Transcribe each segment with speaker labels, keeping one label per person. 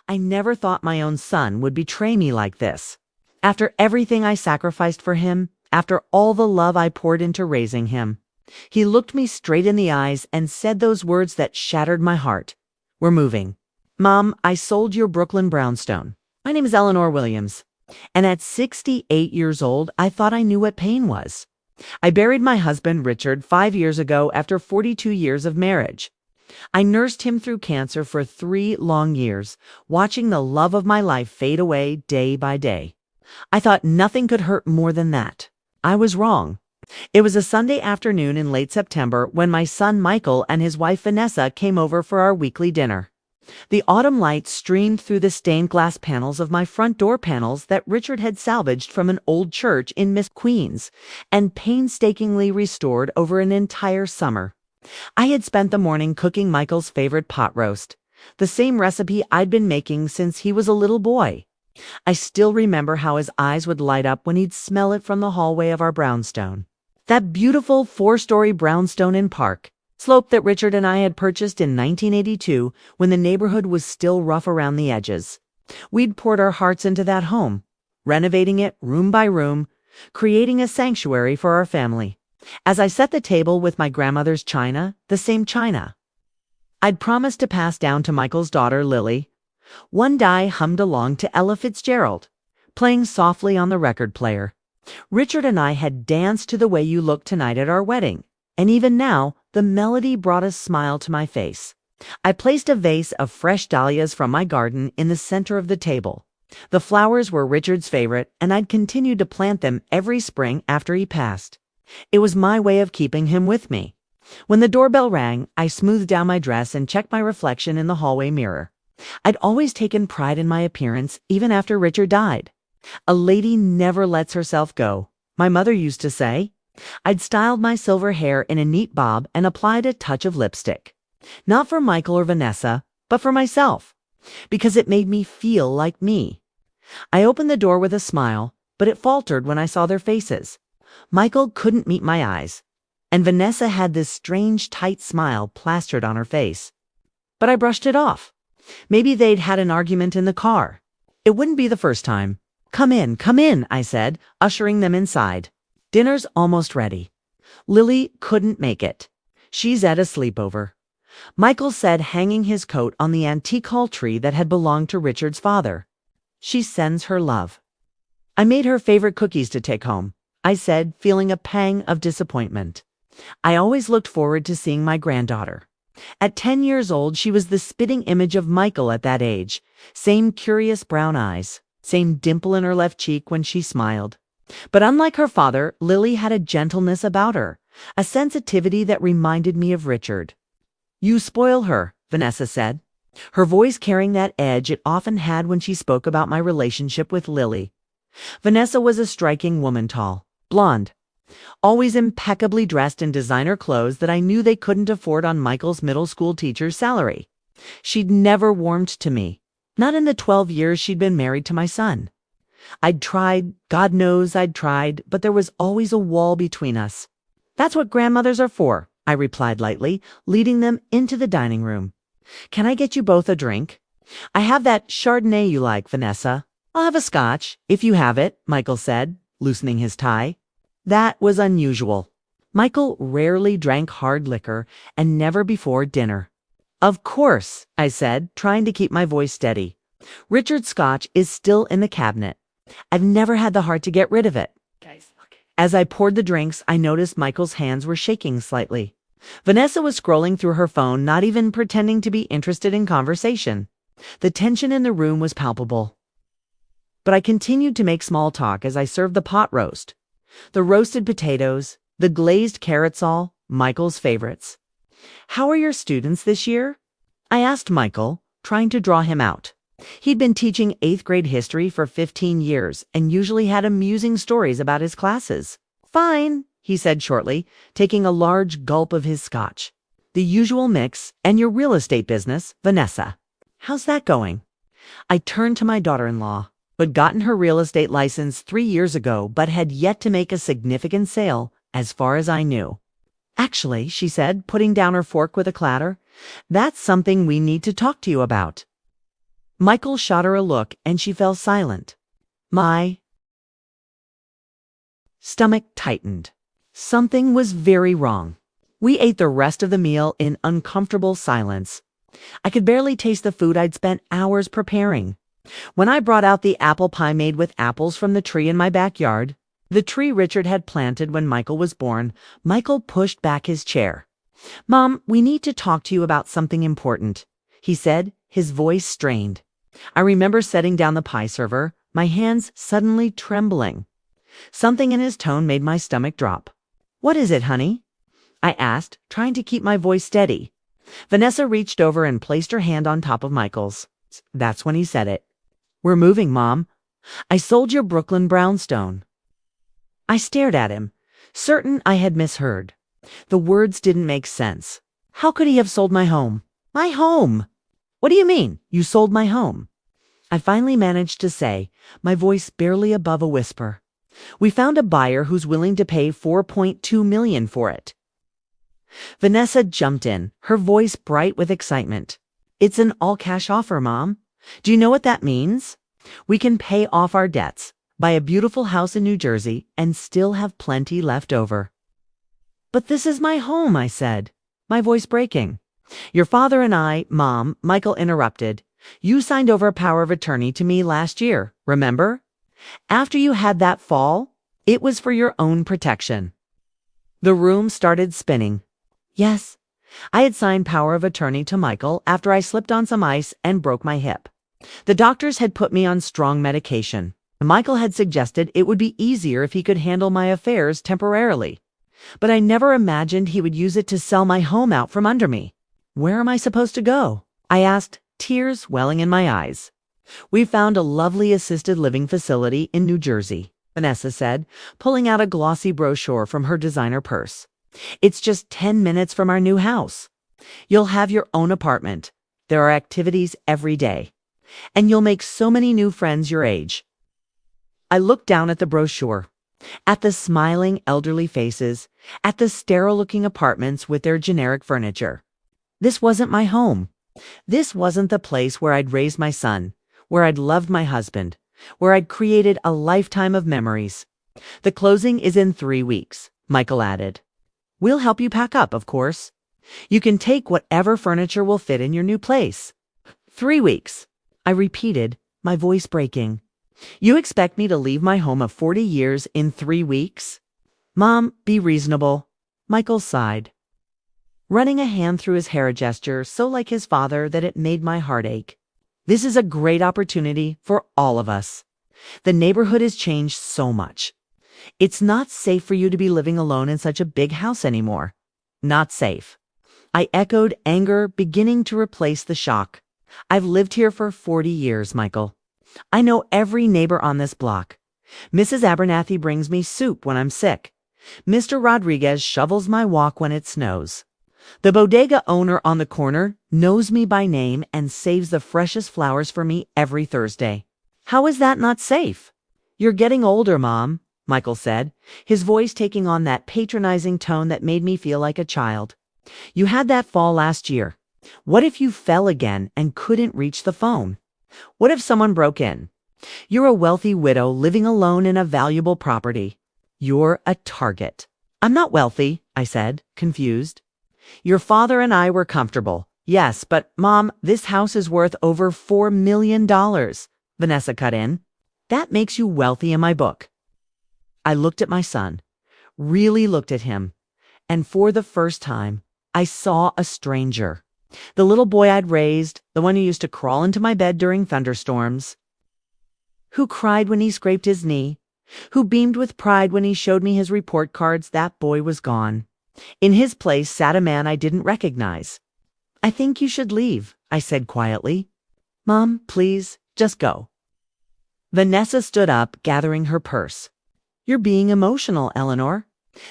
Speaker 1: I never thought my own son would betray me like this. After everything I sacrificed for him, after all the love I poured into raising him, he looked me straight in the eyes and said those words that shattered my heart. "We're moving. Mom, I sold your Brooklyn brownstone. My name is Eleanor Williams. And at 68 years old, I thought I knew what pain was. I buried my husband, Richard, 5 years ago after 42 years of marriage. I nursed him through cancer for 3 long years, watching the love of my life fade away day by day. I thought nothing could hurt more than that. I was wrong. It was a Sunday afternoon in late September when my son Michael and his wife Vanessa came over for our weekly dinner. The autumn light streamed through the stained glass panels of my front door panels that Richard had salvaged from an old church in Miss Queens and painstakingly restored over an entire summer. I had spent the morning cooking Michael's favorite pot roast, the same recipe I'd been making since he was a little boy. I still remember how his eyes would light up when he'd smell it from the hallway of our brownstone. That beautiful 4-story brownstone in Park Slope that Richard and I had purchased in 1982 when the neighborhood was still rough around the edges. We'd poured our hearts into that home, renovating it room by room, creating a sanctuary for our family. As I set the table with my grandmother's china, the same china I'd promised to pass down to Michael's daughter, Lily, one die hummed along to Ella Fitzgerald, playing softly on the record player. Richard and I had danced to The Way You Look Tonight at our wedding, and even now, the melody brought a smile to my face. I placed a vase of fresh dahlias from my garden in the center of the table. The flowers were Richard's favorite, and I'd continued to plant them every spring after he passed. It was my way of keeping him with me. When the doorbell rang, I smoothed down my dress and checked my reflection in the hallway mirror. I'd always taken pride in my appearance, even after Richard died. A lady never lets herself go, my mother used to say. I'd styled my silver hair in a neat bob and applied a touch of lipstick. Not for Michael or Vanessa, but for myself, because it made me feel like me. I opened the door with a smile, but it faltered when I saw their faces. Michael couldn't meet my eyes, and Vanessa had this strange, tight smile plastered on her face. But I brushed it off. Maybe they'd had an argument in the car. It wouldn't be the first time. Come in, I said, ushering them inside. Dinner's almost ready. Lily couldn't make it. She's at a sleepover. Michael said, hanging his coat on the antique hall tree that had belonged to Richard's father. She sends her love. I made her favorite cookies to take home, I said, feeling a pang of disappointment. I always looked forward to seeing my granddaughter. At 10 years old, she was the spitting image of Michael at that age. Same curious brown eyes, same dimple in her left cheek when she smiled. But unlike her father, Lily had a gentleness about her, a sensitivity that reminded me of Richard. "You spoil her," Vanessa said, her voice carrying that edge it often had when she spoke about my relationship with Lily. Vanessa was a striking woman, tall, blonde, always impeccably dressed in designer clothes that I knew they couldn't afford on Michael's middle school teacher's salary. She'd never warmed to me, not in the 12 years she'd been married to my son. I'd tried, God knows I'd tried, but there was always a wall between us. "That's what grandmothers are for," I replied lightly, leading them into the dining room. "Can I get you both a drink?" "I have that Chardonnay you like, Vanessa." "I'll have a scotch, if you have it," Michael said, loosening his tie. That was unusual. Michael rarely drank hard liquor, and never before dinner. "Of course," I said, trying to keep my voice steady. "Richard's scotch is still in the cabinet. I've never had the heart to get rid of it." As I poured the drinks, I noticed Michael's hands were shaking slightly. Vanessa was scrolling through her phone, not even pretending to be interested in conversation. The tension in the room was palpable. But I continued to make small talk as I served the pot roast, the roasted potatoes, the glazed carrots, all Michael's favorites. "How are your students this year?" I asked Michael, trying to draw him out. He'd been teaching 8th grade history for 15 years and usually had amusing stories about his classes. "Fine," he said shortly, taking a large gulp of his scotch. "The usual mix. And your real estate business, Vanessa. How's that going?" I turned to my daughter-in-law, who had gotten her real estate license 3 years ago but had yet to make a significant sale, as far as I knew. "Actually," she said, putting down her fork with a clatter, "that's something we need to talk to you about." Michael shot her a look and she fell silent. My stomach tightened. Something was very wrong. We ate the rest of the meal in uncomfortable silence. I could barely taste the food I'd spent hours preparing. When I brought out the apple pie made with apples from the tree in my backyard, the tree Richard had planted when Michael was born, Michael pushed back his chair. "Mom, we need to talk to you about something important," he said, his voice strained. I remember setting down the pie server, my hands suddenly trembling. Something in his tone made my stomach drop. "What is it, honey?" I asked, trying to keep my voice steady. Vanessa reached over and placed her hand on top of Michael's. That's when he said it. "We're moving, Mom. I sold your Brooklyn brownstone." I stared at him, certain I had misheard. The words didn't make sense. How could he have sold my home? My home! "What do you mean, you sold my home?" I finally managed to say, my voice barely above a whisper. "We found a buyer who's willing to pay $4.2 million for it." Vanessa jumped in, her voice bright with excitement. "It's an all-cash offer, Mom. Do you know what that means? We can pay off our debts, buy a beautiful house in New Jersey, and still have plenty left over." "But this is my home," I said, my voice breaking. "Your father and I, Mom," Michael interrupted. "You signed over a power of attorney to me last year, remember? After you had that fall, it was for your own protection." The room started spinning. Yes, I had signed power of attorney to Michael after I slipped on some ice and broke my hip. The doctors had put me on strong medication. Michael had suggested it would be easier if he could handle my affairs temporarily. But I never imagined he would use it to sell my home out from under me. "Where am I supposed to go?" I asked, tears welling in my eyes. "We found a lovely assisted living facility in New Jersey," Vanessa said, pulling out a glossy brochure from her designer purse. "It's just 10 minutes from our new house. You'll have your own apartment. There are activities every day. And you'll make so many new friends your age." I looked down at the brochure, at the smiling elderly faces, at the sterile-looking apartments with their generic furniture. This wasn't my home. This wasn't the place where I'd raised my son, where I'd loved my husband, where I'd created a lifetime of memories. "The closing is in 3 weeks," Michael added. "We'll help you pack up, of course. You can take whatever furniture will fit in your new place." 3 weeks, I repeated, my voice breaking. "You expect me to leave my home of 40 years in 3 weeks? Mom, be reasonable." Michael sighed, running a hand through his hair, a gesture so like his father that it made my heart ache. "This is a great opportunity for all of us. The neighborhood has changed so much. It's not safe for you to be living alone in such a big house anymore. Not safe." I echoed, anger beginning to replace the shock. "I've lived here for 40 years, Michael. I know every neighbor on this block. Mrs. Abernathy brings me soup when I'm sick. Mr. Rodriguez shovels my walk when it snows. The bodega owner on the corner knows me by name and saves the freshest flowers for me every Thursday. How is that not safe?" "You're getting older, Mom," Michael said, his voice taking on that patronizing tone that made me feel like a child. "You had that fall last year. What if you fell again and couldn't reach the phone? What if someone broke in? You're a wealthy widow living alone in a valuable property. You're a target." "I'm not wealthy," I said, confused. "Your father and I were comfortable. Yes, but Mom, this house is worth over $4 million, Vanessa cut in. "That makes you wealthy in my book." I looked at my son, really looked at him, and for the first time, I saw a stranger. The little boy I'd raised, the one who used to crawl into my bed during thunderstorms, who cried when he scraped his knee, who beamed with pride when he showed me his report cards. That boy was gone. In his place sat a man I didn't recognize. "I think you should leave," I said quietly. "Mom, please, just go." Vanessa stood up, gathering her purse. "You're being emotional, Eleanor.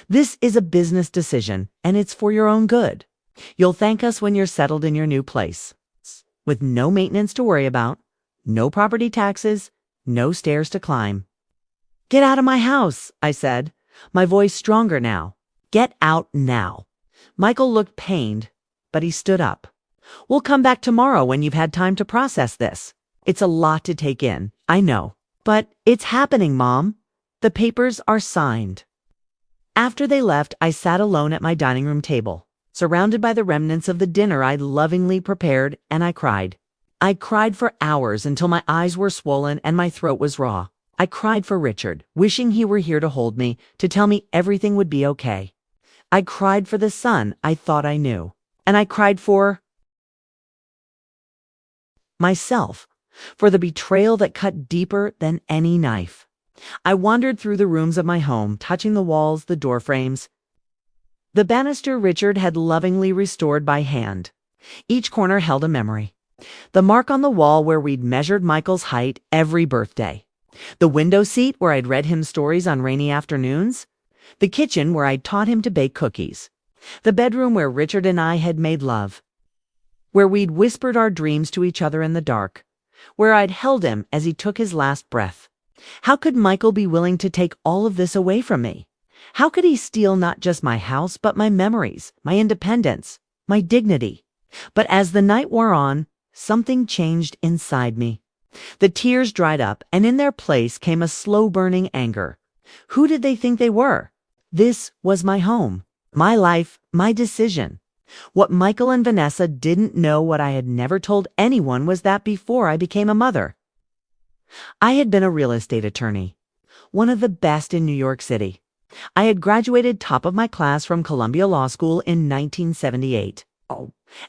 Speaker 1: This is a business decision, and it's for your own good. You'll thank us when you're settled in your new place, with no maintenance to worry about, no property taxes, no stairs to climb." "Get out of my house," I said, my voice stronger now. "Get out now." Michael looked pained, but he stood up. "We'll come back tomorrow when you've had time to process this." It's a lot to take in, I know. But it's happening, Mom. The papers are signed. After they left, I sat alone at my dining room table, surrounded by the remnants of the dinner I'd lovingly prepared, and I cried. I cried for hours until my eyes were swollen and my throat was raw. I cried for Richard, wishing he were here to hold me, to tell me everything would be okay. I cried for the son I thought I knew. And I cried for myself, for the betrayal that cut deeper than any knife. I wandered through the rooms of my home, touching the walls, the door frames. The banister Richard had lovingly restored by hand. Each corner held a memory. The mark on the wall where we'd measured Michael's height every birthday. The window seat where I'd read him stories on rainy afternoons. The kitchen where I'd taught him to bake cookies. The bedroom where Richard and I had made love. Where we'd whispered our dreams to each other in the dark. Where I'd held him as he took his last breath. How could Michael be willing to take all of this away from me? How could he steal not just my house, but my memories, my independence, my dignity? But as the night wore on, something changed inside me. The tears dried up, and in their place came a slow-burning anger. Who did they think they were? This was my home, my life, my decision. What Michael and Vanessa didn't know, what I had never told anyone, was that before I became a mother, I had been a real estate attorney, one of the best in New York City. I had graduated top of my class from Columbia Law School in 1978.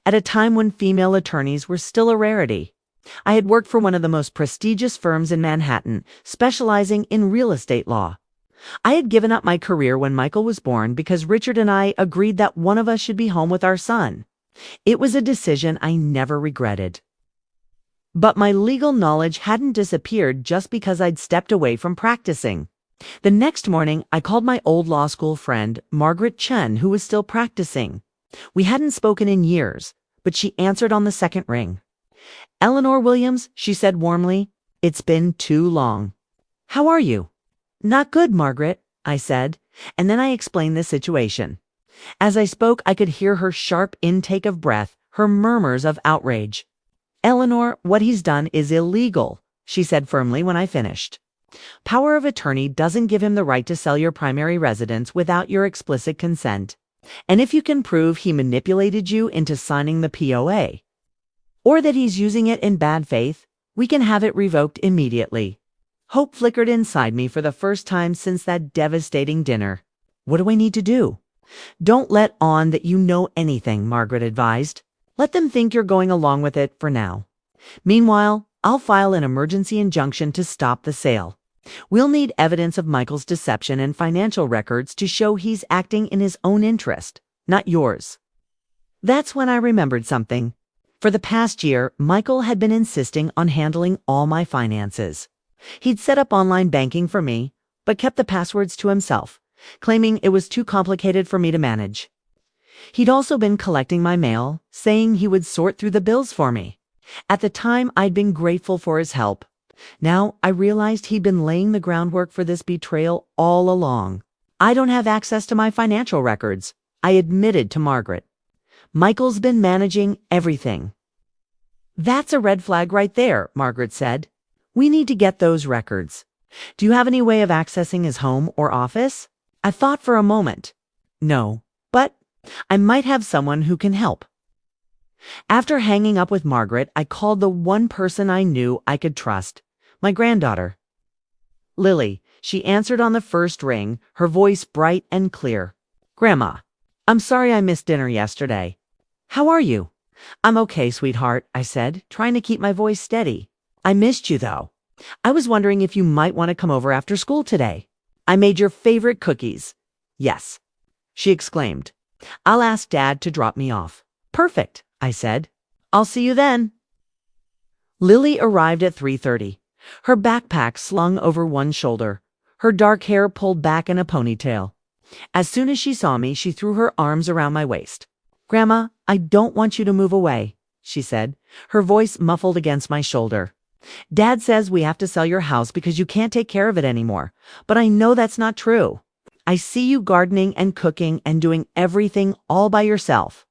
Speaker 1: At a time when female attorneys were still a rarity. I had worked for one of the most prestigious firms in Manhattan, specializing in real estate law. I had given up my career when Michael was born because Richard and I agreed that one of us should be home with our son. It was a decision I never regretted. But my legal knowledge hadn't disappeared just because I'd stepped away from practicing. The next morning, I called my old law school friend, Margaret Chen, who was still practicing. We hadn't spoken in years, but she answered on the second ring. "Eleanor Williams," she said warmly, "it's been too long. How are you?" "Not good, Margaret," I said, and then I explained the situation. As I spoke, I could hear her sharp intake of breath, her murmurs of outrage. "Eleanor, what he's done is illegal," she said firmly when I finished. "Power of attorney doesn't give him the right to sell your primary residence without your explicit consent. And if you can prove he manipulated you into signing the POA, or that he's using it in bad faith, we can have it revoked immediately." Hope flickered inside me for the first time since that devastating dinner. "What do I need to do?" "Don't let on that you know anything," Margaret advised. "Let them think you're going along with it for now. Meanwhile, I'll file an emergency injunction to stop the sale. We'll need evidence of Michael's deception and financial records to show he's acting in his own interest, not yours." That's when I remembered something. For the past year, Michael had been insisting on handling all my finances. He'd set up online banking for me, but kept the passwords to himself, claiming it was too complicated for me to manage. He'd also been collecting my mail, saying he would sort through the bills for me. At the time, I'd been grateful for his help. Now, I realized he'd been laying the groundwork for this betrayal all along. "I don't have access to my financial records," I admitted to Margaret. "Michael's been managing everything." "That's a red flag right there," Margaret said. "We need to get those records. Do you have any way of accessing his home or office?" I thought for a moment. No, but I might have someone who can help. After hanging up with Margaret, I called the one person I knew I could trust, my granddaughter. "Lily," she answered on the first ring, her voice bright and clear. "Grandma, I'm sorry I missed dinner yesterday. How are you?" "I'm okay, sweetheart," I said, trying to keep my voice steady. "I missed you, though. I was wondering if you might want to come over after school today. I made your favorite cookies." "Yes," she exclaimed. "I'll ask Dad to drop me off." "Perfect," I said. "I'll see you then." Lily arrived at 3:30, her backpack slung over one shoulder, her dark hair pulled back in a ponytail. As soon as she saw me, she threw her arms around my waist. "Grandma, I don't want you to move away," she said, her voice muffled against my shoulder. "Dad says we have to sell your house because you can't take care of it anymore, but I know that's not true. I see you gardening and cooking and doing everything all by yourself."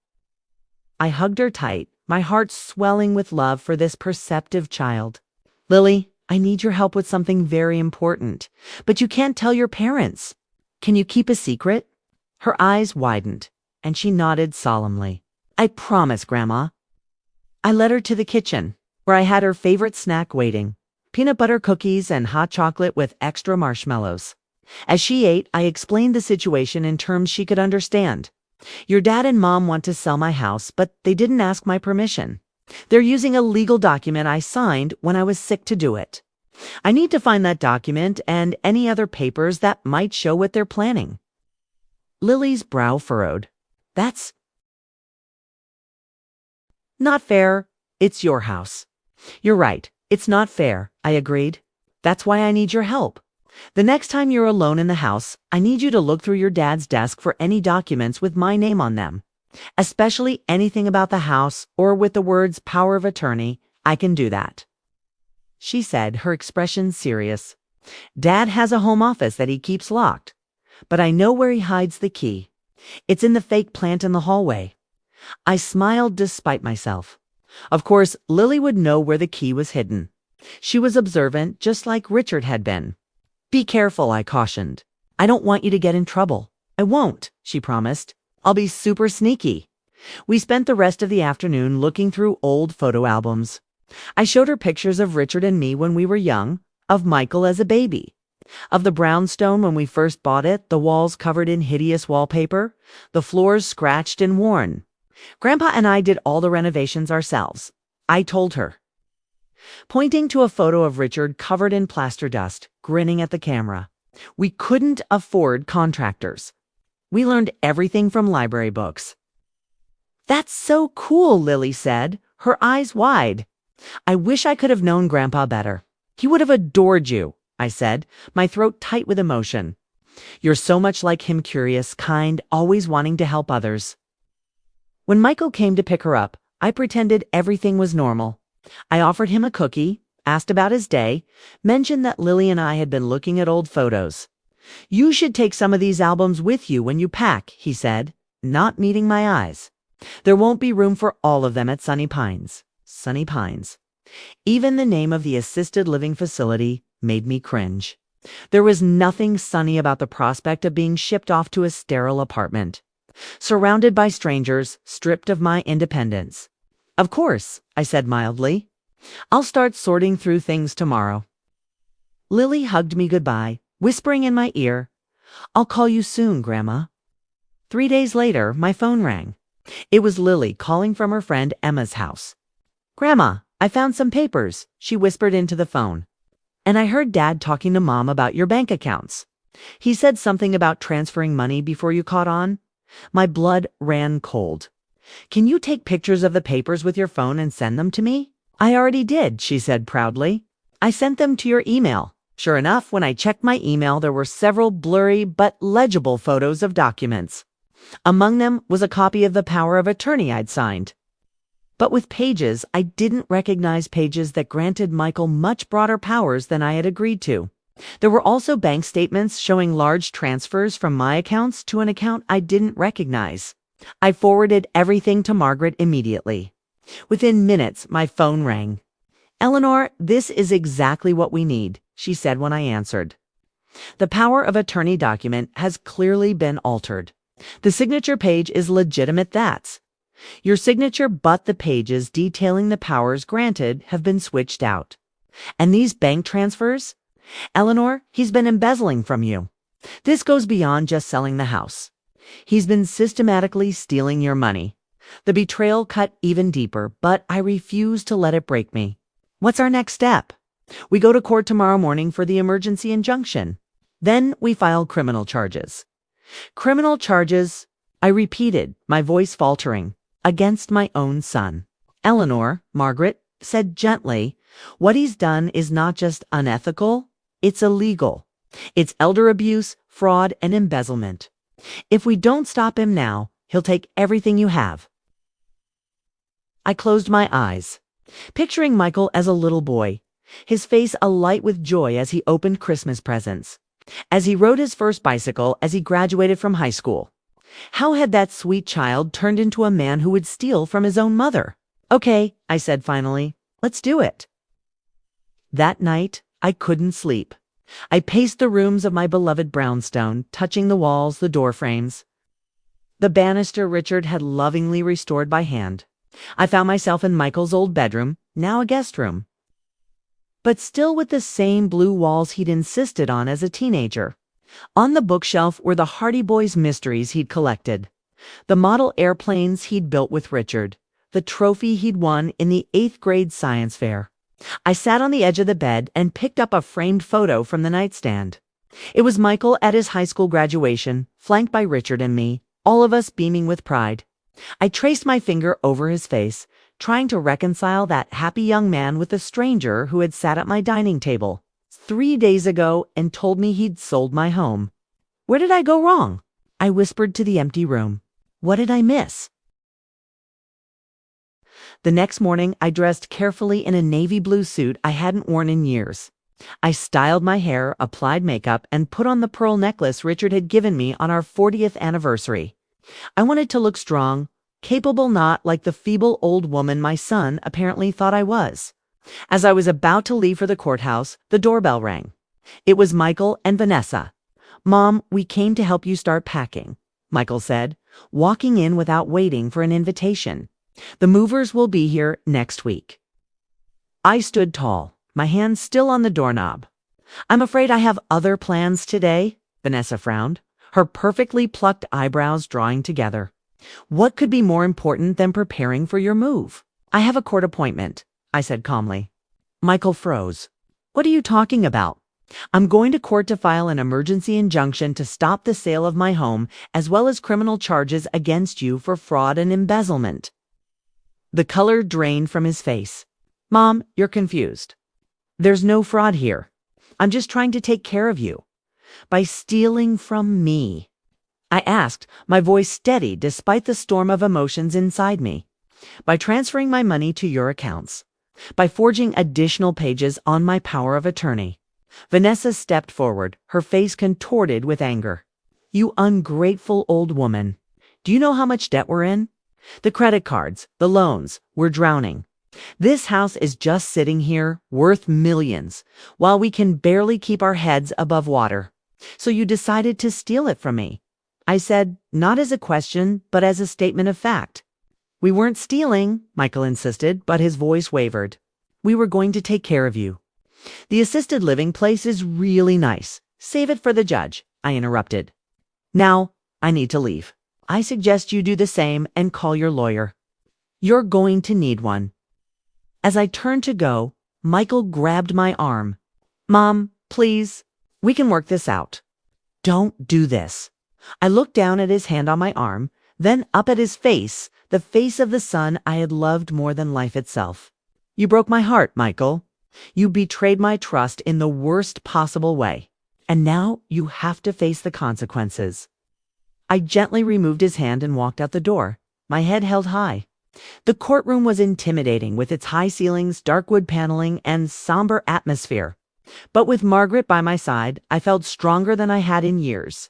Speaker 1: I hugged her tight, my heart swelling with love for this perceptive child. Lily, I need your help with something very important, but you can't tell your parents. Can you keep a secret? Her eyes widened, and she nodded solemnly. I promise, Grandma. I led her to the kitchen, where I had her favorite snack waiting, peanut butter cookies and hot chocolate with extra marshmallows. As she ate, I explained the situation in terms she could understand. Your dad and mom want to sell my house, but they didn't ask my permission. They're using a legal document I signed when I was sick to do it. I need to find that document and any other papers that might show what they're planning. Lily's brow furrowed. That's not fair. It's your house. You're right. It's not fair, I agreed. That's why I need your help. The next time you're alone in the house, I need you to look through your dad's desk for any documents with my name on them. Especially anything about the house or with the words power of attorney. I can do that. She said, her expression serious. Dad has a home office that he keeps locked, but I know where he hides the key. It's in the fake plant in the hallway. I smiled despite myself. Of course, Lily would know where the key was hidden. She was observant, just like Richard had been. Be careful, I cautioned. I don't want you to get in trouble. I won't, she promised. I'll be super sneaky. We spent the rest of the afternoon looking through old photo albums. I showed her pictures of Richard and me when we were young, of Michael as a baby, of the brownstone when we first bought it, the walls covered in hideous wallpaper, the floors scratched and worn. Grandpa and I did all the renovations ourselves, I told her, pointing to a photo of Richard covered in plaster dust, grinning at the camera. We couldn't afford contractors. We learned everything from library books. That's so cool, Lily said, her eyes wide. I wish I could have known Grandpa better. He would have adored you, I said, my throat tight with emotion. You're so much like him, curious, kind, always wanting to help others. When Michael came to pick her up, I pretended everything was normal. I offered him a cookie, asked about his day, mentioned that Lily and I had been looking at old photos. You should take some of these albums with you when you pack, he said, not meeting my eyes. There won't be room for all of them at Sunny Pines. Sunny Pines. Even the name of the assisted living facility made me cringe. There was nothing sunny about the prospect of being shipped off to a sterile apartment, surrounded by strangers, stripped of my independence. Of course, I said mildly. I'll start sorting through things tomorrow. Lily hugged me goodbye, whispering in my ear, I'll call you soon, Grandma. 3 days later, my phone rang. It was Lily calling from her friend Emma's house. Grandma, I found some papers, she whispered into the phone. And I heard Dad talking to Mom about your bank accounts. He said something about transferring money before you caught on. My blood ran cold. Can you take pictures of the papers with your phone and send them to me? I already did, she said proudly. I sent them to your email. Sure enough, when I checked my email, there were several blurry but legible photos of documents. Among them was a copy of the power of attorney I'd signed. But with pages, I didn't recognize pages that granted Michael much broader powers than I had agreed to. There were also bank statements showing large transfers from my accounts to an account I didn't recognize. I forwarded everything to Margaret immediately. Within minutes, my phone rang. Eleanor, this is exactly what we need, she said when I answered. The power of attorney document has clearly been altered. The signature page is legitimate, that's. Your signature, but the pages detailing the powers granted have been switched out. And these bank transfers? Eleanor, he's been embezzling from you. This goes beyond just selling the house. He's been systematically stealing your money. The betrayal cut even deeper, but I refuse to let it break me. What's our next step? We go to court tomorrow morning for the emergency injunction. Then we file criminal charges. Criminal charges, I repeated, my voice faltering, against my own son. Eleanor, Margaret said gently, what he's done is not just unethical, it's illegal. It's elder abuse, fraud, and embezzlement. If we don't stop him now, he'll take everything you have. I closed my eyes, picturing Michael as a little boy, his face alight with joy as he opened Christmas presents, as he rode his first bicycle as he graduated from high school. How had that sweet child turned into a man who would steal from his own mother? Okay, I said finally, let's do it. That night, I couldn't sleep. I paced the rooms of my beloved brownstone, touching the walls, the door frames. The banister Richard had lovingly restored by hand. I found myself in Michael's old bedroom, now a guest room, but still with the same blue walls he'd insisted on as a teenager. On the bookshelf were the Hardy Boys mysteries he'd collected, the model airplanes he'd built with Richard, the trophy he'd won in the 8th grade science fair. I sat on the edge of the bed and picked up a framed photo from the nightstand. It was Michael at his high school graduation, flanked by Richard and me, all of us beaming with pride. I traced my finger over his face, trying to reconcile that happy young man with the stranger who had sat at my dining table 3 days ago and told me he'd sold my home. Where did I go wrong? I whispered to the empty room. What did I miss? The next morning, I dressed carefully in a navy blue suit I hadn't worn in years. I styled my hair, applied makeup, and put on the pearl necklace Richard had given me on our 40th anniversary. I wanted to look strong, capable, not like the feeble old woman my son apparently thought I was. As I was about to leave for the courthouse, the doorbell rang. It was Michael and Vanessa. "Mom, we came to help you start packing," Michael said, walking in without waiting for an invitation. "The movers will be here next week." I stood tall, my hands still on the doorknob. "I'm afraid I have other plans today," Vanessa frowned, her perfectly plucked eyebrows drawing together. "What could be more important than preparing for your move?" "I have a court appointment," I said calmly. Michael froze. "What are you talking about?" "I'm going to court to file an emergency injunction to stop the sale of my home, as well as criminal charges against you for fraud and embezzlement." The color drained from his face. "Mom, you're confused. There's no fraud here. I'm just trying to take care of you." "By stealing from me?" I asked, my voice steady despite the storm of emotions inside me. "By transferring my money to your accounts. By forging additional pages on my power of attorney." Vanessa stepped forward, her face contorted with anger. "You ungrateful old woman. Do you know how much debt we're in? The credit cards, the loans, we're drowning. This house is just sitting here, worth millions, while we can barely keep our heads above water. So you decided to steal it from me." I said, not as a question, but as a statement of fact. "We weren't stealing," Michael insisted, but his voice wavered. "We were going to take care of you. The assisted living place is really nice. Save it for the judge," I interrupted. "Now, I need to leave. I suggest you do the same and call your lawyer. You're going to need one." As I turned to go, Michael grabbed my arm. "Mom, please, we can work this out." "Don't do this." I looked down at his hand on my arm, then up at his face, the face of the son I had loved more than life itself. "You broke my heart, Michael. You betrayed my trust in the worst possible way. And now you have to face the consequences." I gently removed his hand and walked out the door, my head held high. The courtroom was intimidating with its high ceilings, dark wood paneling, and somber atmosphere. But with Margaret by my side, I felt stronger than I had in years.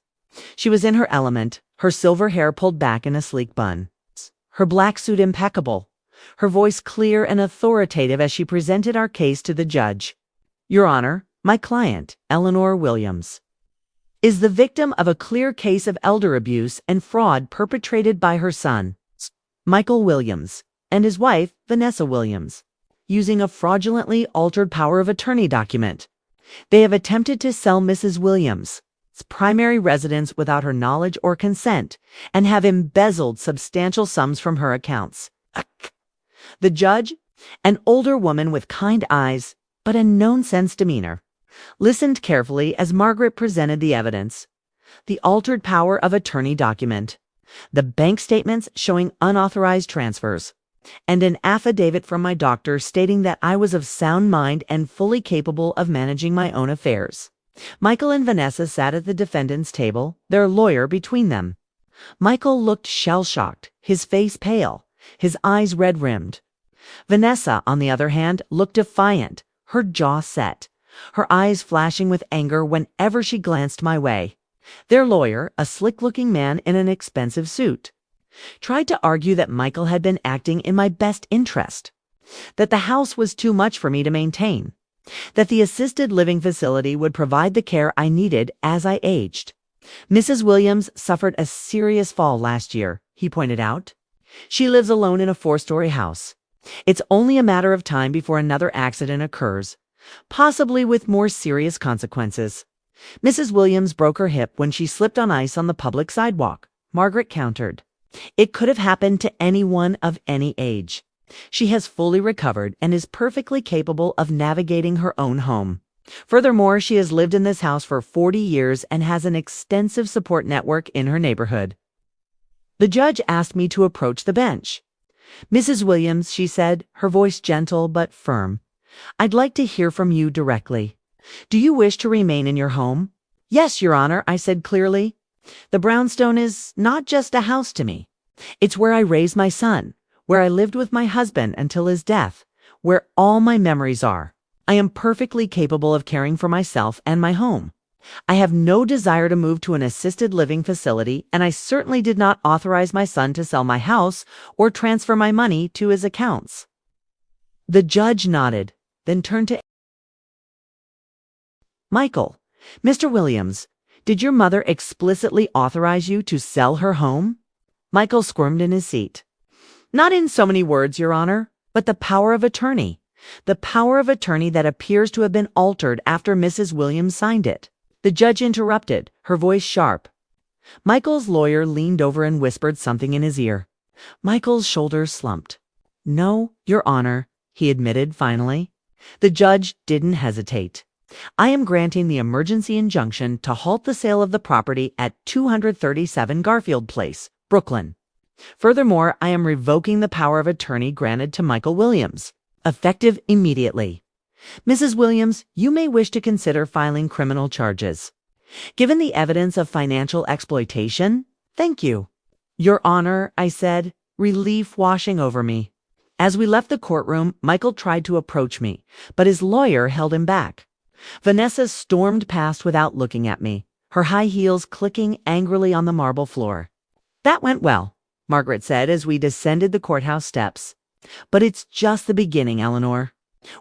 Speaker 1: She was in her element, her silver hair pulled back in a sleek bun, her black suit impeccable, her voice clear and authoritative as she presented our case to the judge. "Your Honor, my client, Eleanor Williams, is the victim of a clear case of elder abuse and fraud perpetrated by her son, Michael Williams, and his wife, Vanessa Williams, using a fraudulently altered power of attorney document. They have attempted to sell Mrs. Williams' primary residence without her knowledge or consent and have embezzled substantial sums from her accounts." The judge, an older woman with kind eyes but a no-sense demeanor, listened carefully as Margaret presented the evidence. The altered power of attorney document, the bank statements showing unauthorized transfers, and an affidavit from my doctor stating that I was of sound mind and fully capable of managing my own affairs. Michael and Vanessa sat at the defendant's table, their lawyer between them. Michael looked shell-shocked, his face pale, his eyes red-rimmed. Vanessa, on the other hand, looked defiant, her jaw set, her eyes flashing with anger whenever she glanced my way. Their lawyer, a slick-looking man in an expensive suit, tried to argue that Michael had been acting in my best interest, that the house was too much for me to maintain, that the assisted living facility would provide the care I needed as I aged. Mrs. Williams suffered a serious fall last year, he pointed out. She lives alone in a 4-story house. It's only a matter of time before another accident occurs, possibly with more serious consequences. Mrs. Williams broke her hip when she slipped on ice on the public sidewalk, Margaret countered. It could have happened to anyone of any age. She has fully recovered and is perfectly capable of navigating her own home. Furthermore, she has lived in this house for 40 years and has an extensive support network in her neighborhood. The judge asked me to approach the bench. Mrs. Williams, she said, her voice gentle but firm, I'd like to hear from you directly. Do you wish to remain in your home? Yes, Your Honor, I said clearly. The brownstone is not just a house to me. It's where I raised my son, where I lived with my husband until his death, where all my memories are. I am perfectly capable of caring for myself and my home. I have no desire to move to an assisted living facility, and I certainly did not authorize my son to sell my house or transfer my money to his accounts. The judge nodded, then turned to Michael. Mr. Williams, did your mother explicitly authorize you to sell her home? Michael squirmed in his seat. Not in so many words, Your Honor, but the power of attorney. The power of attorney that appears to have been altered after Mrs. Williams signed it. The judge interrupted, her voice sharp. Michael's lawyer leaned over and whispered something in his ear. Michael's shoulders slumped. No, Your Honor, he admitted finally. The judge didn't hesitate. I am granting the emergency injunction to halt the sale of the property at 237 Garfield Place, Brooklyn. Furthermore, I am revoking the power of attorney granted to Michael Williams, effective immediately. Mrs. Williams, you may wish to consider filing criminal charges. Given the evidence of financial exploitation, thank you. Your Honor, I said, relief washing over me. As we left the courtroom, Michael tried to approach me, but his lawyer held him back. Vanessa stormed past without looking at me, her high heels clicking angrily on the marble floor. That went well, Margaret said as we descended the courthouse steps. But it's just the beginning, Eleanor.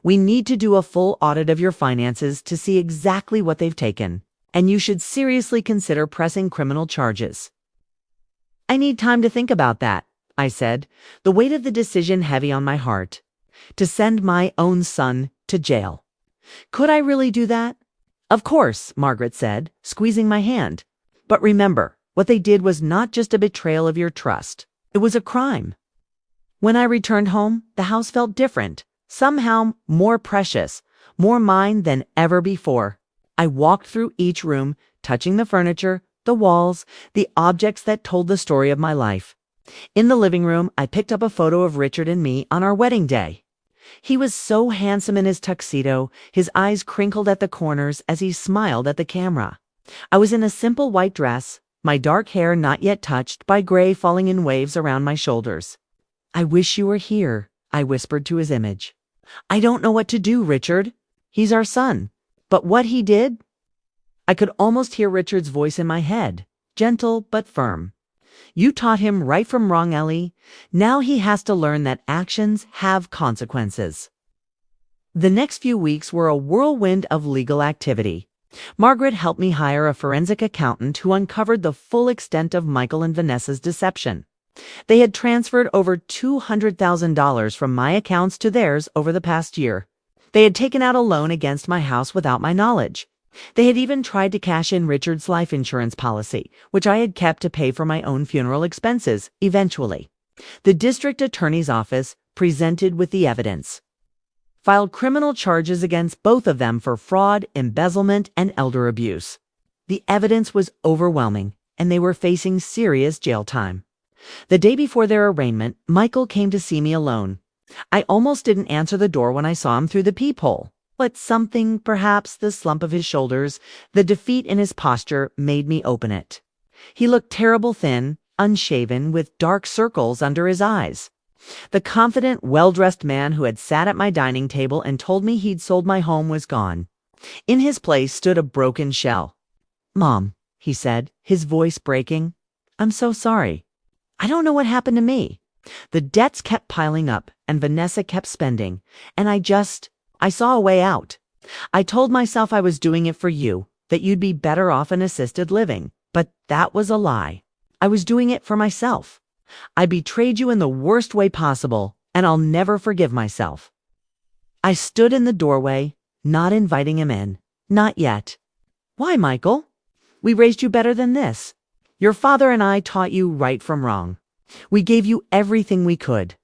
Speaker 1: We need to do a full audit of your finances to see exactly what they've taken, and you should seriously consider pressing criminal charges. I need time to think about that, I said, the weight of the decision heavy on my heart. To send my own son to jail. Could I really do that? Of course, Margaret said, squeezing my hand. But remember, what they did was not just a betrayal of your trust. It was a crime. When I returned home, the house felt different, somehow more precious, more mine than ever before. I walked through each room, touching the furniture, the walls, the objects that told the story of my life. In the living room, I picked up a photo of Richard and me on our wedding day. He was so handsome in his tuxedo, his eyes crinkled at the corners as he smiled at the camera. I was in a simple white dress, my dark hair not yet touched by gray falling in waves around my shoulders. I wish you were here, I whispered to his image. I don't know what to do, Richard. He's our son. But what he did? I could almost hear Richard's voice in my head, gentle but firm. You taught him right from wrong, Ellie. Now he has to learn that actions have consequences. The next few weeks were a whirlwind of legal activity. Margaret helped me hire a forensic accountant who uncovered the full extent of Michael and Vanessa's deception. They had transferred over $200,000 from my accounts to theirs over the past year. They had taken out a loan against my house without my knowledge. They had even tried to cash in Richard's life insurance policy, which I had kept to pay for my own funeral expenses, eventually. The district attorney's office, presented with the evidence, filed criminal charges against both of them for fraud, embezzlement, and elder abuse. The evidence was overwhelming, and they were facing serious jail time. The day before their arraignment, Michael came to see me alone. I almost didn't answer the door when I saw him through the peephole. But something, perhaps the slump of his shoulders, the defeat in his posture, made me open it. He looked terrible thin, unshaven, with dark circles under his eyes. The confident, well-dressed man who had sat at my dining table and told me he'd sold my home was gone. In his place stood a broken shell. Mom, he said, his voice breaking, I'm so sorry. I don't know what happened to me. The debts kept piling up, and Vanessa kept spending, and I saw a way out. I told myself I was doing it for you, that you'd be better off in assisted living, but that was a lie. I was doing it for myself. I betrayed you in the worst way possible, and I'll never forgive myself. I stood in the doorway, not inviting him in. Not yet. Why, Michael? We raised you better than this. Your father and I taught you right from wrong. We gave you everything we could.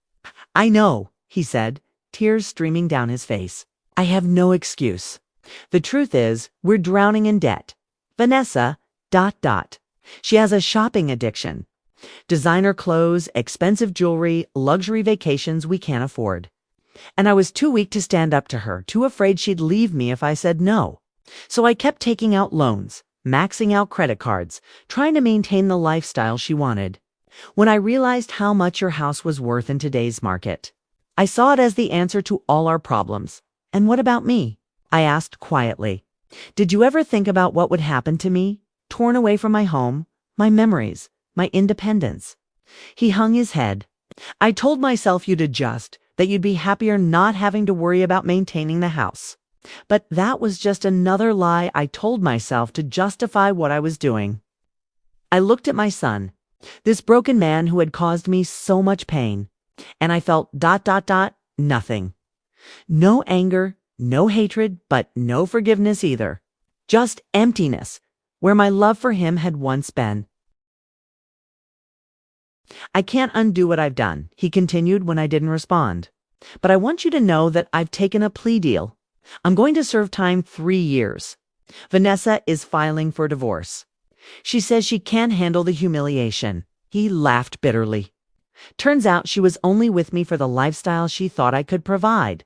Speaker 1: I know, he said, tears streaming down his face. I have no excuse. The truth is, we're drowning in debt. Vanessa, ... She has a shopping addiction. Designer clothes, expensive jewelry, luxury vacations we can't afford. And I was too weak to stand up to her, too afraid she'd leave me if I said no. So I kept taking out loans, maxing out credit cards, trying to maintain the lifestyle she wanted. When I realized how much your house was worth in today's market, I saw it as the answer to all our problems. And what about me? I asked quietly. Did you ever think about what would happen to me, torn away from my home, my memories, my independence? He hung his head. I told myself you'd adjust, that you'd be happier not having to worry about maintaining the house. But that was just another lie I told myself to justify what I was doing. I looked at my son, this broken man who had caused me so much pain, and I felt ... nothing. No anger, no hatred, but no forgiveness either. Just emptiness, where my love for him had once been. I can't undo what I've done, he continued when I didn't respond. But I want you to know that I've taken a plea deal. I'm going to serve time 3 years. Vanessa is filing for divorce. She says she can't handle the humiliation. He laughed bitterly. Turns out she was only with me for the lifestyle she thought I could provide.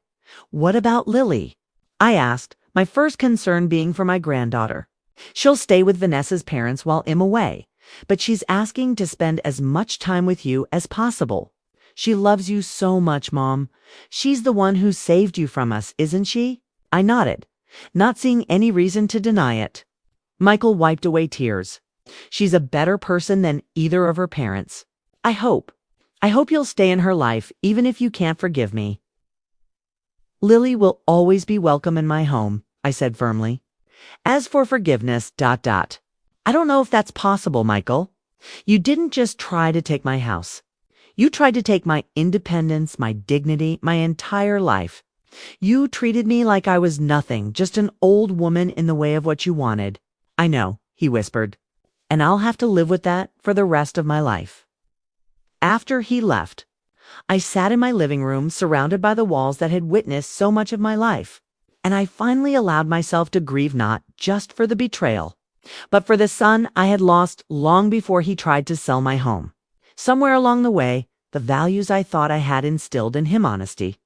Speaker 1: What about Lily? I asked, my first concern being for my granddaughter. She'll stay with Vanessa's parents while I'm away, but she's asking to spend as much time with you as possible. She loves you so much, Mom. She's the one who saved you from us, isn't she? I nodded, not seeing any reason to deny it. Michael wiped away tears. She's a better person than either of her parents. I hope you'll stay in her life, even if you can't forgive me. Lily will always be welcome in my home, I said firmly. As for forgiveness, ... I don't know if that's possible, Michael. You didn't just try to take my house. You tried to take my independence, my dignity, my entire life. You treated me like I was nothing, just an old woman in the way of what you wanted. I know, he whispered, and I'll have to live with that for the rest of my life. After he left, I sat in my living room surrounded by the walls that had witnessed so much of my life, and I finally allowed myself to grieve not just for the betrayal, but for the son I had lost long before he tried to sell my home. Somewhere along the way, the values I thought I had instilled in him, honesty,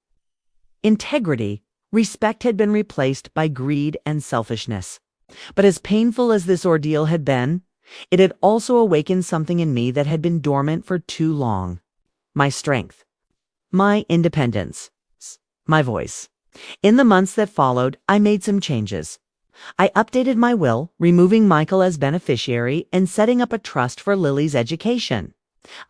Speaker 1: integrity, respect, had been replaced by greed and selfishness. But as painful as this ordeal had been, it had also awakened something in me that had been dormant for too long. My strength, my independence, my voice. In the months that followed, I made some changes. I updated my will, removing Michael as beneficiary and setting up a trust for Lily's education.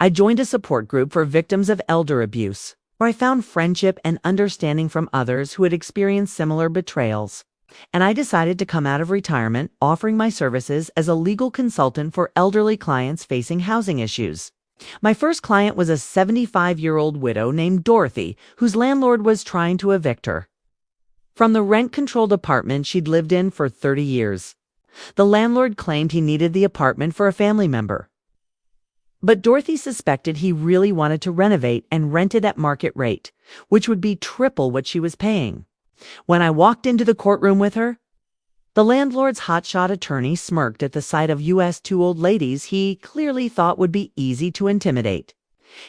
Speaker 1: I joined a support group for victims of elder abuse, where I found friendship and understanding from others who had experienced similar betrayals. And I decided to come out of retirement offering my services as a legal consultant for elderly clients facing housing issues. My first client was a 75-year-old widow named Dorothy, whose landlord was trying to evict her from the rent-controlled apartment she'd lived in for 30 years. The landlord claimed he needed the apartment for a family member, but Dorothy suspected he really wanted to renovate and rent it at market rate, which would be triple what she was paying. When I walked into the courtroom with her, the landlord's hotshot attorney smirked at the sight of two old ladies he clearly thought would be easy to intimidate.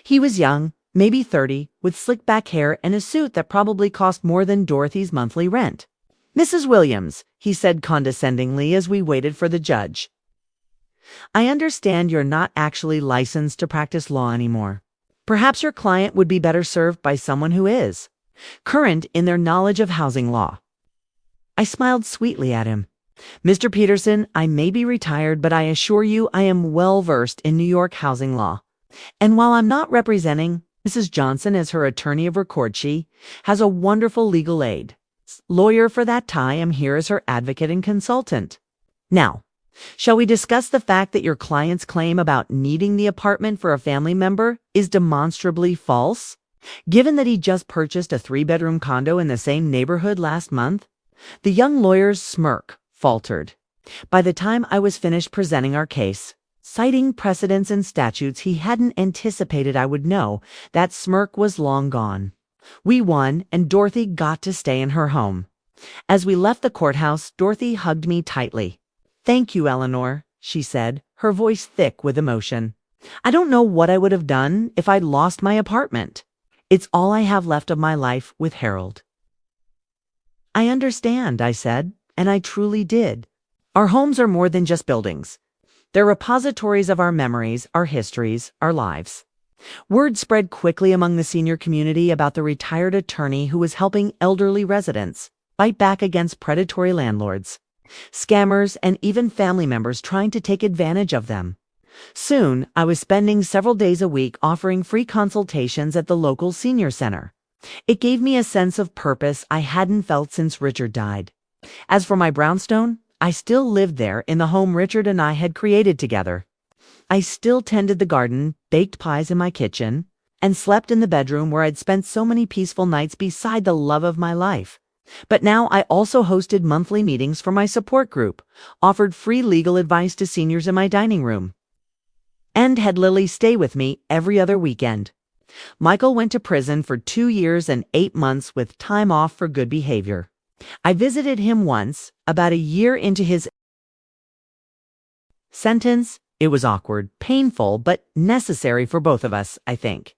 Speaker 1: He was young, maybe 30, with slick back hair and a suit that probably cost more than Dorothy's monthly rent. "Mrs. Williams," he said condescendingly as we waited for the judge, "I understand you're not actually licensed to practice law anymore. Perhaps your client would be better served by someone who is current in their knowledge of housing law." I smiled sweetly at him. "Mr. Peterson, I may be retired, but I assure you I am well versed in New York housing law. And while I'm not representing Mrs. Johnson as her attorney of record, she has a wonderful legal aid, lawyer for that tie. I'm here as her advocate and consultant. Now, shall we discuss the fact that your client's claim about needing the apartment for a family member is demonstrably false? Given that he just purchased a 3-bedroom condo in the same neighborhood last month? The young lawyer's smirk faltered. By the time I was finished presenting our case, citing precedents and statutes he hadn't anticipated I would know, that smirk was long gone. We won, and Dorothy got to stay in her home. As we left the courthouse, Dorothy hugged me tightly. "Thank you, Eleanor," she said, her voice thick with emotion. "I don't know what I would have done if I'd lost my apartment. It's all I have left of my life with Harold." "I understand," I said, and I truly did. Our homes are more than just buildings. They're repositories of our memories, our histories, our lives. Word spread quickly among the senior community about the retired attorney who was helping elderly residents fight back against predatory landlords, scammers, and even family members trying to take advantage of them. Soon, I was spending several days a week offering free consultations at the local senior center. It gave me a sense of purpose I hadn't felt since Richard died. As for my brownstone, I still lived there in the home Richard and I had created together. I still tended the garden, baked pies in my kitchen, and slept in the bedroom where I'd spent so many peaceful nights beside the love of my life. But now I also hosted monthly meetings for my support group, offered free legal advice to seniors in my dining room, and had Lily stay with me every other weekend. Michael went to prison for 2 years and 8 months with time off for good behavior. I visited him once, about a year into his sentence. It was awkward, painful, but necessary for both of us, I think.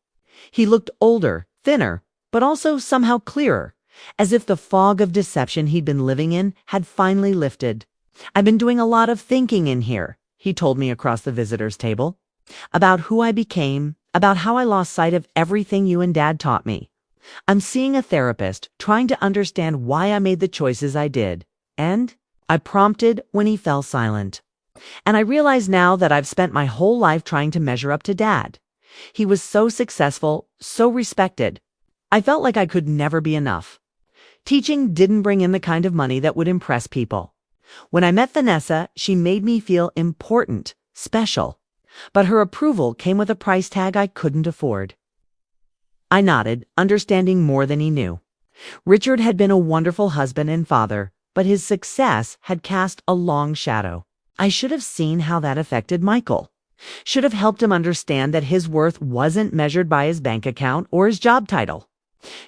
Speaker 1: He looked older, thinner, but also somehow clearer, as if the fog of deception he'd been living in had finally lifted. "I've been doing a lot of thinking in here," he told me across the visitors' table, "about who I became, about how I lost sight of everything you and Dad taught me. I'm seeing a therapist, trying to understand why I made the choices I did." And I prompted when he fell silent. "And I realize now that I've spent my whole life trying to measure up to Dad. He was so successful, so respected. I felt like I could never be enough. Teaching didn't bring in the kind of money that would impress people. When I met Vanessa, she made me feel important, special. But her approval came with a price tag I couldn't afford." I nodded, understanding more than he knew. Richard had been a wonderful husband and father, but his success had cast a long shadow. I should have seen how that affected Michael. Should have helped him understand that his worth wasn't measured by his bank account or his job title.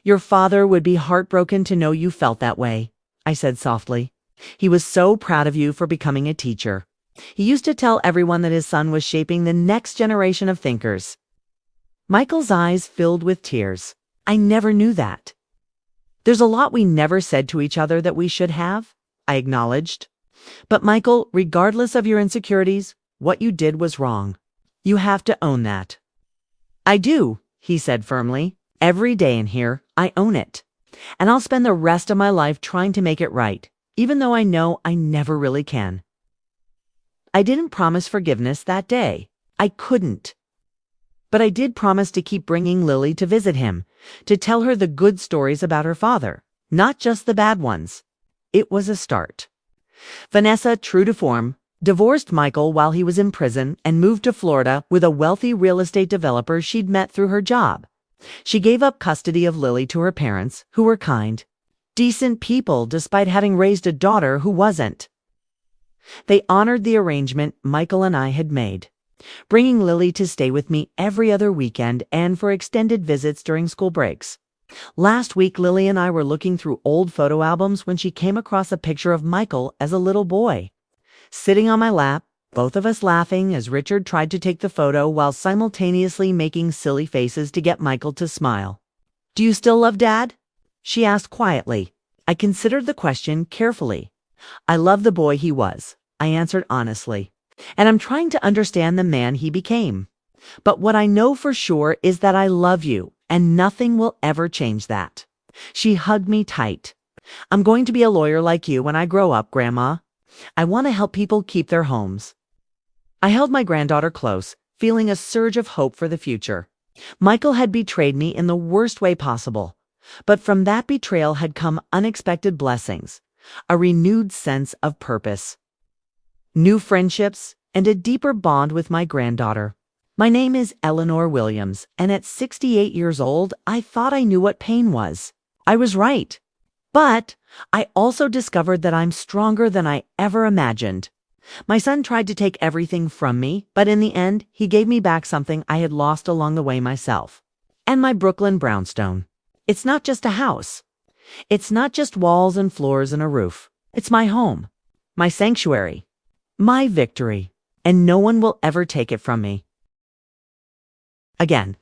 Speaker 1: "Your father would be heartbroken to know you felt that way," I said softly. "He was so proud of you for becoming a teacher. He used to tell everyone that his son was shaping the next generation of thinkers." Michael's eyes filled with tears. "I never knew that." "There's a lot we never said to each other that we should have," I acknowledged. "But Michael, regardless of your insecurities, what you did was wrong. You have to own that." "I do," he said firmly. "Every day in here, I own it. And I'll spend the rest of my life trying to make it right, even though I know I never really can." I didn't promise forgiveness that day. I couldn't. But I did promise to keep bringing Lily to visit him, to tell her the good stories about her father, not just the bad ones. It was a start. Vanessa, true to form, divorced Michael while he was in prison and moved to Florida with a wealthy real estate developer she'd met through her job. She gave up custody of Lily to her parents, who were kind, decent people despite having raised a daughter who wasn't. They honored the arrangement Michael and I had made, bringing Lily to stay with me every other weekend and for extended visits during school breaks. Last week, Lily and I were looking through old photo albums when she came across a picture of Michael as a little boy. Sitting on my lap, both of us laughing as Richard tried to take the photo while simultaneously making silly faces to get Michael to smile. "Do you still love Dad?" she asked quietly. I considered the question carefully. "I love the boy he was," I answered honestly. "And I'm trying to understand the man he became. But what I know for sure is that I love you, and nothing will ever change that." She hugged me tight. "I'm going to be a lawyer like you when I grow up, Grandma. I want to help people keep their homes." I held my granddaughter close, feeling a surge of hope for the future. Michael had betrayed me in the worst way possible. But from that betrayal had come unexpected blessings, a renewed sense of purpose, new friendships, and a deeper bond with my granddaughter. My name is Eleanor Williams, and at 68 years old, I thought I knew what pain was. I was right. But I also discovered that I'm stronger than I ever imagined. My son tried to take everything from me, but in the end, he gave me back something I had lost along the way myself. And my Brooklyn brownstone. It's not just a house. It's not just walls and floors and a roof. It's my home, my sanctuary, my victory, and no one will ever take it from me. Again,